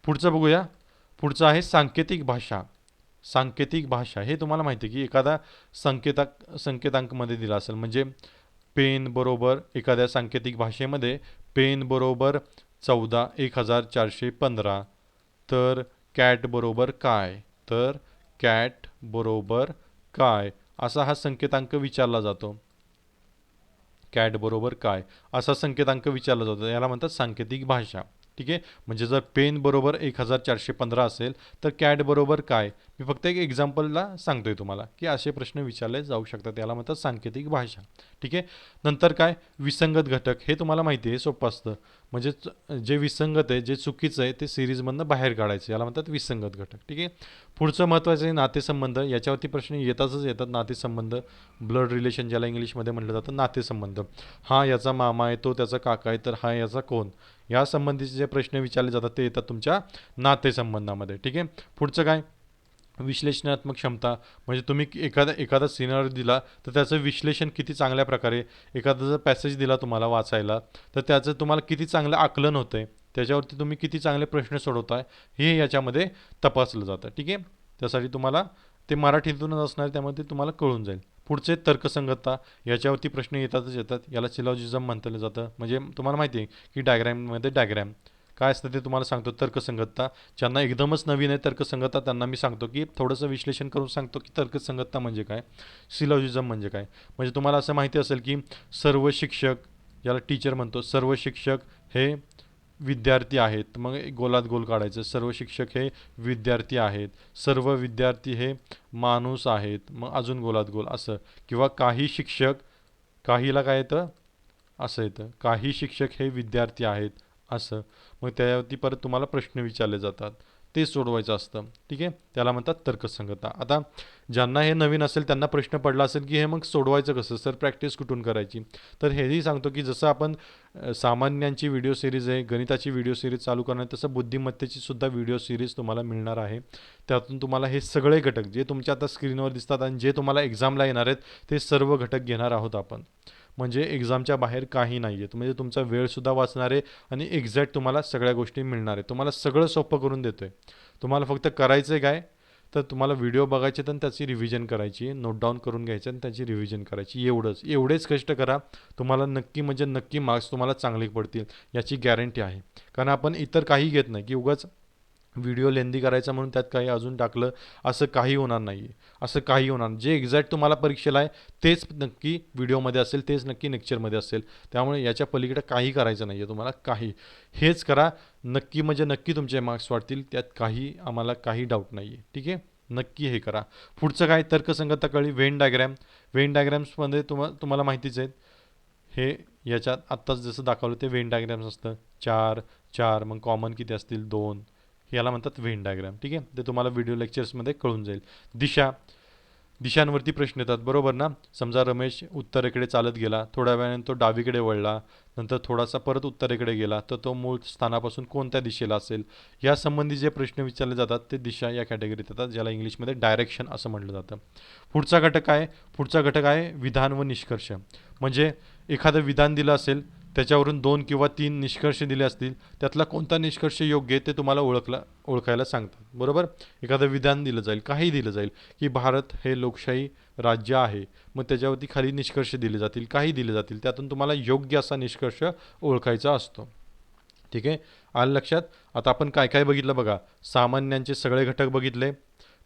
पुढचं बघूया. पुढचं आहे सांकेतिक भाषा. सांकेतिक भाषा हे तुम्हाला माहिती आहे की एखादा संकेतांकमध्ये दिला असेल. म्हणजे पेन बरोबर एखाद्या सांकेतिक भाषेमध्ये पेन बरोबर 14,1415, तर कॅट बरोबर काय, तर कॅट बरोबर काय असा हा संकेतांक विचारला जातो. कॅट बरोबर काय असा संकेतांक विचारला जातो, याला म्हणतात सांकेतिक भाषा. ठीक आहे, म्हणजे जर पेन बरोबर 1415 असेल तर कॅट बरोबर काय. मी फक्त एक एक्झाम्पलला सांगतोय तुम्हाला की असे प्रश्न विचारले जाऊ शकतात, याला म्हणतात सांकेतिक भाषा. ठीक आहे, नंतर काय विसंगत घटक. हे तुम्हाला माहिती आहे, सोपं असतं. म्हणजे जे विसंगत आहे, जे चुकीचं आहे ते सिरीजमधनं बाहेर काढायचं, याला म्हणतात विसंगत घटक. ठीक आहे, पुढचं महत्त्वाचं आहे नातेसंबंध. याच्यावरती प्रश्न येतातच येतात. नातेसंबंध, ब्लड रिलेशन ज्याला इंग्लिशमध्ये म्हटलं जातं, नातेसंबंध. हा याचा मामा आहे, तो त्याचा काका आहे, तर हा याचा कोण, या संबंधीचे जे प्रश्न विचारले जातात ते येतात तुमच्या नातेसंबंधामध्ये. ठीक आहे, पुढचं काय विश्लेषणात्मक क्षमता. म्हणजे तुम्ही एखादा सिनारिओ दिला तर त्याचं विश्लेषण किती चांगल्या प्रकारे, एखादा जर पॅसेज दिला तुम्हाला वाचायला तर त्याचं तुम्हाला किती चांगलं आकलन होतं आहे, त्याच्यावरती तुम्ही किती चांगले प्रश्न सोडवताय हे याच्यामध्ये तपासलं जातं. ठीक आहे, त्यासाठी तुम्हाला ते मराठीतूनच असणार, त्यामध्ये तुम्हाला कळून जाईल. पुढचे तर्कसंगतता. याच्यावरती प्रश्न येतातच येतात, याला सिलॉजिझम म्हटलं जातं. म्हणजे तुम्हाला माहिती आहे की डायग्रॅममध्ये डायग्रॅम काय असतं ते तुम्हाला सांगतो. तर्कसंगतता, ज्यांना एकदमच नवीन आहे तर्कसंगतता त्यांना मी सांगतो की थोडंसं विश्लेषण करून सांगतो की तर्कसंगतता म्हणजे काय, सिलॉजिझम म्हणजे काय. म्हणजे तुम्हाला असं माहिती असेल की सर्व शिक्षक, ज्याला टीचर म्हणतो, सर्व शिक्षक हे विद्यार्थी आहेत, मग गोलात गोल काढायचं. सर्व शिक्षक हे विद्यार्थी आहेत, सर्व विद्यार्थी हे माणूस आहेत, मग अजून गोलात गोल असं. किंवा काही शिक्षक, काहीला काय येतं असं येतं, काही शिक्षक हे विद्यार्थी आहेत असं. मग त्यावरती परत तुम्हाला प्रश्न विचारले जातात, ते सोडवायचं असतं. ठीक आहे, त्याला म्हणतात तर्कसंगतता. आता ज्यांना हे नवीन असेल त्यांना प्रश्न पडला असेल की हे मग सोडवायचं कसं सर, प्रॅक्टिस कुठून करायची. तर हेही सांगतो की जसं आपण सामान्यांची व्हिडिओ सिरीज आहे, गणिताची व्हिडिओ सिरीज चालू करणार, तसं बुद्धिमत्तेची सुद्धा व्हिडिओ सिरीज तुम्हाला मिळणार आहे. त्यातून तुम्हाला हे सगळे घटक जे तुमच्या आता स्क्रीनवर दिसतात आणि जे तुम्हाला एक्झामला येणार आहेत ते सर्व घटक घेणार आहोत आपण. म्हणजे एक्झामच्या बाहेर काही नाही आहे. म्हणजे तुमचा वेळसुद्धा वाचणार आहे आणि एक्झॅक्ट तुम्हाला सगळ्या गोष्टी मिळणार आहे. तुम्हाला सगळं सोपं करून देतो आहे. तुम्हाला फक्त करायचं आहे काय, तर तुम्हाला व्हिडिओ बघायचे तर त्याची रिव्हिजन करायची, नोट डाऊन करून घ्यायचं आणि त्याची रिव्हिजन करायची. एवढेच कष्ट करा, तुम्हाला नक्की म्हणजे नक्की मार्क्स तुम्हाला चांगले पडतील याची गॅरंटी आहे. कारण आपण इतर काही घेत नाही की उगाच व्हिडिओ लेंदी करायचा म्हणून त्यात काही अजून टाकलं असं काही होणार नाही आहे. असं काही होणार नाही. जे एक्झॅक्ट तुम्हाला परीक्षेला आहे तेच नक्की व्हिडिओमध्ये असेल, तेच नक्की लेक्चरमध्ये असेल. त्यामुळे याच्या पलीकडे काही करायचं नाही आहे तुम्हाला, काही. हेच करा नक्की, म्हणजे नक्की तुमचे मार्क्स वाढतील, त्यात काही आम्हाला काही डाऊट नाही आहे. ठीक आहे, नक्की हे करा. पुढचं काय, तर्कसंगतता कळली. When diagram. व्हेन डायग्रॅम्समध्ये तुम्हाला माहितीच आहेत. हे याच्यात आत्ताच जसं दाखवलं ते व्हेन डायग्रॅम्स असतं. 4 4 मग कॉमन किती असतील 2, याला म्हणतात व्हेन डायग्राम. ठीक आहे, ते तुम्हाला व्हिडिओ लेक्चर्समध्ये कळून जाईल. दिशा. दिशांवरती प्रश्न येतात बरोबर ना. समजा रमेश उत्तरेकडे चालत गेला, थोड्या वेळाने तो डावीकडे वळला, नंतर थोडासा परत उत्तरेकडे गेला, तर तो मूळ स्थानापासून कोणत्या दिशेला असेल, यासंबंधी जे प्रश्न विचारले जातात ते दिशा या कॅटेगरीत येतात, ज्याला इंग्लिशमध्ये डायरेक्शन असं म्हटलं जातं. पुढचा घटक आहे, पुढचा घटक आहे विधान व निष्कर्ष. म्हणजे एखादं विधान दिलं असेल, त्याच्यावरून 2 किंवा 3 निष्कर्ष दिले असतील, त्यातला कोणता निष्कर्ष योग्य आहे ते तुम्हाला ओळखायला सांगतात बरोबर. एखादं विधान दिलं जाईल, काही दिलं जाईल की भारत हे लोकशाही राज्य आहे, मग त्याच्यावरती खाली निष्कर्ष दिले जातील, काही दिले जातील, त्यातून तुम्हाला योग्य असा निष्कर्ष ओळखायचा असतो. ठीक आहे, आलं लक्षात. आता आपण काय काय बघितलं बघा. सामान्यांचे सगळे घटक बघितले,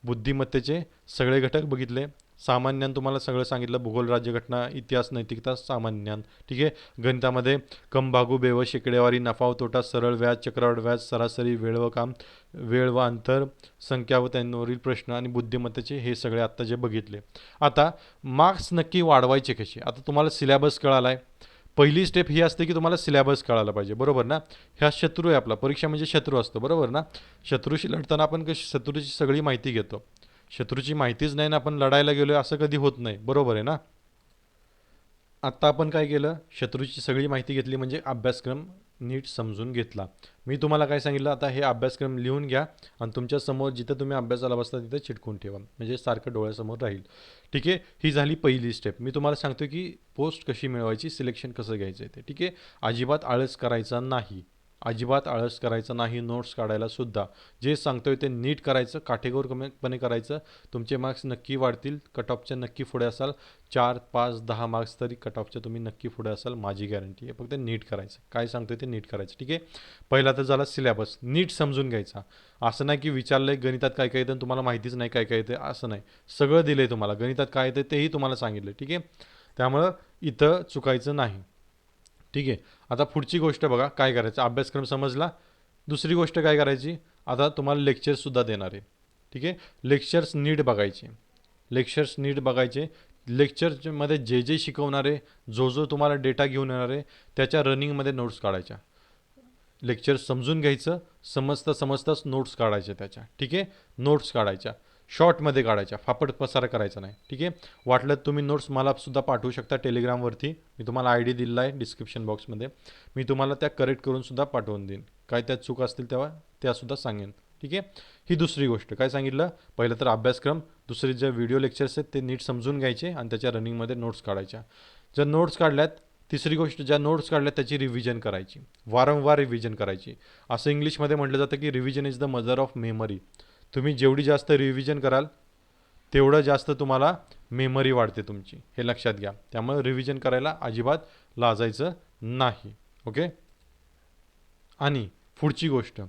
बुद्धिमत्तेचे सगळे घटक बघितले, सामान्यान तुम्हाला सगळं सांगितलं, भूगोल, राज्यघटना, इतिहास, नैतिकता, सामान्यान. ठीक आहे, गणितामध्ये कम भागू बेव, शेकडेवारी, नफा व तोटा, सरळ व्याज, चक्रवाढ व्याज, सरासरी, वेळ व काम, वेळ व अंतर, संख्या व त्यांवरील प्रश्न आणि बुद्धिमत्तेचे हे सगळे आत्ता जे बघितले. आता मार्क्स नक्की वाढवायचे कसे. आता तुम्हाला सिलेबस कळाला आहे. पहिली स्टेप ही असते की तुम्हाला सिलेबस कळायला पाहिजे बरोबर ना. ह्या शत्रू आहे आपला, परीक्षा म्हणजे शत्रू असतो बरोबर ना. शत्रूशी लढताना आपण कशी शत्रूची सगळी माहिती घेतो. शत्रूची माहितीच नाही ना आपण लढायला गेलो असं कधी होत नाही बरोबर आहे ना. आत्ता आपण काय केलं, शत्रूची सगळी माहिती घेतली म्हणजे अभ्यासक्रम नीट समजून घेतला. मी तुम्हाला काय सांगितलं, आता हे अभ्यासक्रम लिहून घ्या आणि तुमच्या समोर जिथं तुम्ही अभ्यासाला बसता तिथं चिटकून ठेवा, म्हणजे सारखं डोळ्यासमोर राहील. ठीक आहे, ही झाली पहिली स्टेप. मी तुम्हाला सांगतो की पोस्ट कशी मिळवायची, सिलेक्शन कसं घ्यायचं आहे ते. ठीक आहे, अजिबात आळस करायचा नाही, अजिबात आळस करायचा नाही. नोट्स काढायला सुद्धा जे सांगतोय ते नीट करायचं, काटेकोरपणे करायचं. तुमचे मार्क्स नक्की वाढतील, कट ऑफच्या नक्की पुढे असाल. 4 5 10 मार्क्स तरी कट ऑफच्या तुम्ही नक्की पुढे असाल, माझी गॅरंटी आहे. फक्त नीट करायचं, काय सांगतोय ते नीट करायचं. ठीक आहे, पहिला तर झाला सिलेबस, नीट समजून घ्यायचा. असं नाही की विचारलंय गणितात काय काय येतं तुम्हाला माहितीच नाही काय काय येतं, असं नाही. सगळं दिलंय तुम्हाला, गणितात काय येतं तेही तुम्हाला सांगितलं. ठीक आहे, त्यामुळं इथं चुकायचं नाही. ठीक आहे, आता पुढची गोष्ट बघा काय करायचं. अभ्यासक्रम समजला. दुसरी गोष्ट काय करायची, आता तुम्हाला लेक्चर्ससुद्धा देणार आहे. ठीक आहे, लेक्चर्स नीट बघायचे, लेक्चर्स नीट बघायचे. लेक्चरमध्ये जे जे शिकवणार आहे, जो जो तुम्हाला डेटा घेऊन येणार आहे, त्याच्या रनिंगमध्ये नोट्स काढायच्या. लेक्चर समजून घ्यायचं, समजताच नोट्स काढायच्या त्याच्या. ठीक आहे, नोट्स काढायच्या, शॉर्टमध्ये काढायच्या, फापट पसारा करायचा नाही. ठीक आहे, वाटलं तुम्ही नोट्स मला सुद्धा पाठवू शकता टेलिग्रामवरती. मी तुम्हाला ID दिलेला आहे डिस्क्रिप्शन बॉक्समध्ये. मी तुम्हाला त्या करेक्ट करून सुद्धा पाठवून देईन. काय त्यात चूक असतील तेव्हा त्यासुद्धा सांगेन. ठीक आहे, ही दुसरी गोष्ट. काय सांगितलं, पहिलं तर अभ्यासक्रम, दुसरे जे व्हिडिओ लेक्चर्स आहेत ते नीट समजून घ्यायचे आणि त्याच्या रनिंगमध्ये नोट्स काढायच्या. जर नोट्स काढल्यात, तिसरी गोष्ट, ज्या नोट्स काढल्यात त्याची रिव्हिजन करायची, वारंवार रिव्हिजन करायची. असं इंग्लिशमध्ये म्हटलं जातं की revision is the mother of memory. तुम्ही जेवढी जास्त रिव्हिजन कराल तेवढं जास्त तुम्हाला मेमरी वाढते तुमची, हे लक्षात घ्या. त्यामुळे रिव्हिजन करायला अजिबात लाजायचं नाही. ओके, आणि पुढची गोष्ट,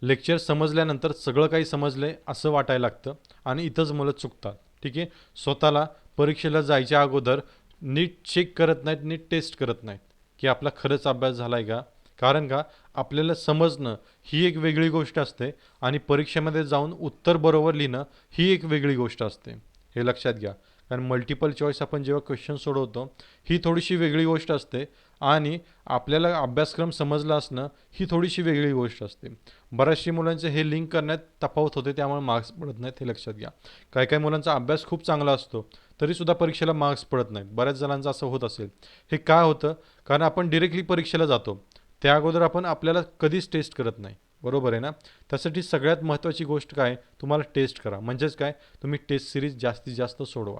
लेक्चर समजल्यानंतर सगळं काही समजलंय असं वाटायला लागतं आणि इथंच मुलं चुकतात. ठीक आहे, स्वतःला परीक्षेला जायच्या अगोदर नीट चेक करत नाहीत, नीट टेस्ट करत नाहीत की आपला खरंच अभ्यास झाला आहे का. कारण का, आपल्याला समजणं ही एक वेगळी गोष्ट असते आणि परीक्षेमध्ये जाऊन उत्तर बरोबर लिहिणं ही एक वेगळी गोष्ट असते, हे लक्षात घ्या. कारण मल्टिपल चॉईस आपण जेव्हा क्वेश्चन सोडवतो ही थोडीशी वेगळी गोष्ट असते आणि आपल्याला अभ्यासक्रम समजला असणं ही थोडीशी वेगळी गोष्ट असते. बऱ्याचशा मुलांचे हे लिंक करण्यात तफावत होते, त्यामुळे मार्क्स पडत नाहीत, हे लक्षात घ्या. काही काही मुलांचा अभ्यास खूप चांगला असतो तरीसुद्धा परीक्षेला मार्क्स पडत नाहीत. बऱ्याच जणांचं असं होत असेल. हे काय होतं, कारण आपण डिरेक्टली परीक्षेला जातो, त्या अगोदर आपण आपल्याला कधीच टेस्ट करत नाही, बरोबर आहे ना. त्यासाठी सगळ्यात महत्त्वाची गोष्ट काय, तुम्हाला टेस्ट करा. म्हणजेच काय, तुम्ही टेस्ट सिरीज जास्तीत जास्त सोडवा,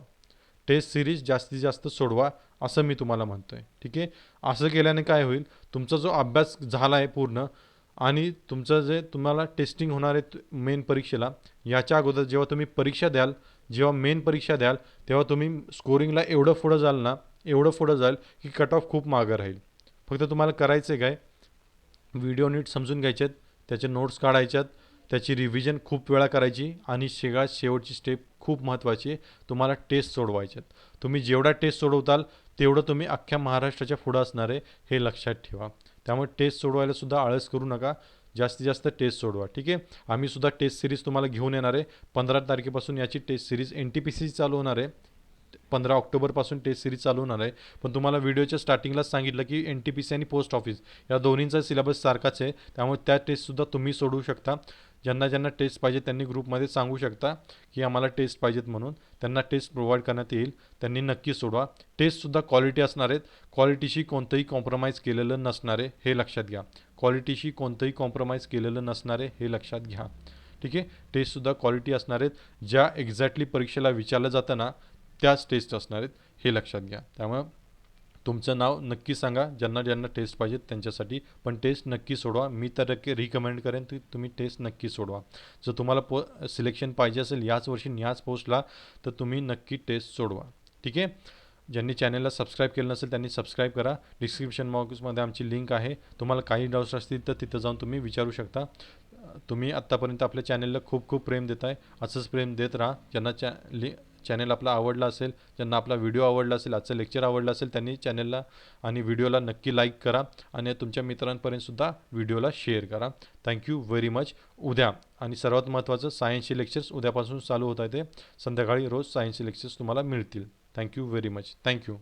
टेस्ट सिरीज जास्तीत जास्त सोडवा असं मी तुम्हाला म्हणतो आहे. ठीक आहे, असं केल्याने काय होईल, तुमचा जो अभ्यास झाला आहे पूर्ण आणि तुमचं जे तुम्हाला टेस्टिंग होणार आहे मेन परीक्षेला, याच्या अगोदर जेव्हा तुम्ही परीक्षा द्याल, जेव्हा मेन परीक्षा द्याल, तेव्हा तुम्ही स्कोरिंगला एवढं पुढं जाल ना, एवढं पुढं जाल की कट ऑफ खूप मागं राहील. फक्त तुम्हाला करायचं आहे काय, व्हिडिओ नीट समजून घ्यायचे आहेत, त्याचे नोट्स काढायच्यात, त्याची रिव्हिजन खूप वेळा करायची आणि सगळ्यात शेवटची स्टेप खूप महत्त्वाची आहे, तुम्हाला टेस्ट सोडवायचे आहेत. तुम्ही जेवढा टेस्ट सोडवताल तेवढं तुम्ही अख्ख्या महाराष्ट्राच्या पुढं असणार आहे, हे लक्षात ठेवा. त्यामुळे टेस्ट सोडवायला सुद्धा आळस करू नका. जास्तीत जास्त टेस्ट सोडवा. ठीक आहे. आम्ही सुद्धा टेस्ट सिरीज तुम्हाला घेऊन येणार आहे. 15 तारखेपासून याची टेस्ट सिरीज NTPC चालू होणार आहे. 15 ऑक्टोबरपासून टेस्ट सिरीज चालू होणार आहे. पण तुम्हाला व्हिडिओच्या स्टार्टिंगलाच सांगितलं की NTPC आणि पोस्ट ऑफिस या दोन्हींचा सिलेबस सारखाच आहे. त्यामुळे त्या टेस्टसुद्धा तुम्ही सोडवू शकता. ज्यांना ज्यांना टेस्ट पाहिजे त्यांनी ग्रुपमध्ये सांगू शकता की आम्हाला टेस्ट पाहिजेत म्हणून. त्यांना टेस्ट प्रोव्हाइड करण्यात येईल. त्यांनी नक्की सोडवा. टेस्टसुद्धा क्वालिटी असणार आहेत. क्वालिटीशी कोणतंही कॉम्प्रोमाइज केलेलं नसणार आहे, हे लक्षात घ्या. क्वालिटीशी कोणतंही कॉम्प्रोमाइज केलेलं नसणार आहे, हे लक्षात घ्या. ठीक आहे. टेस्टसुद्धा क्वालिटी असणार आहेत. ज्या एक्झॅक्टली परीक्षेला विचारलं जातं ना, त्याच टेस्ट असणार आहेत, हे लक्षात घ्या. त्यामुळं तुमचं नाव नक्की सांगा, ज्यांना ज्यांना टेस्ट पाहिजेत त्यांच्यासाठी. पण टेस्ट नक्की सोडवा. मी तर रिकमेंड करेन की तुम्ही टेस्ट नक्की सोडवा. जर तुम्हाला सिलेक्शन पाहिजे असेल याच वर्षी याच पोस्टला, तर तुम्ही नक्की टेस्ट सोडवा. ठीक आहे. ज्यांनी चॅनलला सबस्क्राईब केलं नसेल त्यांनी सबस्क्राईब करा. डिस्क्रिप्शन बॉक्समध्ये आमची लिंक आहे. तुम्हाला काही डाऊट्स असतील तर तिथं जाऊन तुम्ही विचारू शकता. तुम्ही आत्तापर्यंत आपल्या चॅनलला खूप खूप प्रेम देत आहे. असंच प्रेम देत राहा. ज्यांना चॅनल आपला आवडला असेल, ज्यांना आपला व्हिडिओ आवडला असेल, आजचं लेक्चर आवडलं असेल, त्यांनी चॅनलला आणि व्हिडिओला नक्की लाईक करा आणि तुमच्या मित्रांपर्यंतसुद्धा व्हिडिओला शेअर करा. Thank you very much. उद्या आणि सर्वात महत्त्वाचं सायन्सचे लेक्चर्स उद्यापासून चालू होत आहे. ते संध्याकाळी रोज सायन्सचे लेक्चर्स तुम्हाला मिळतील. Thank you very much. थँक्यू.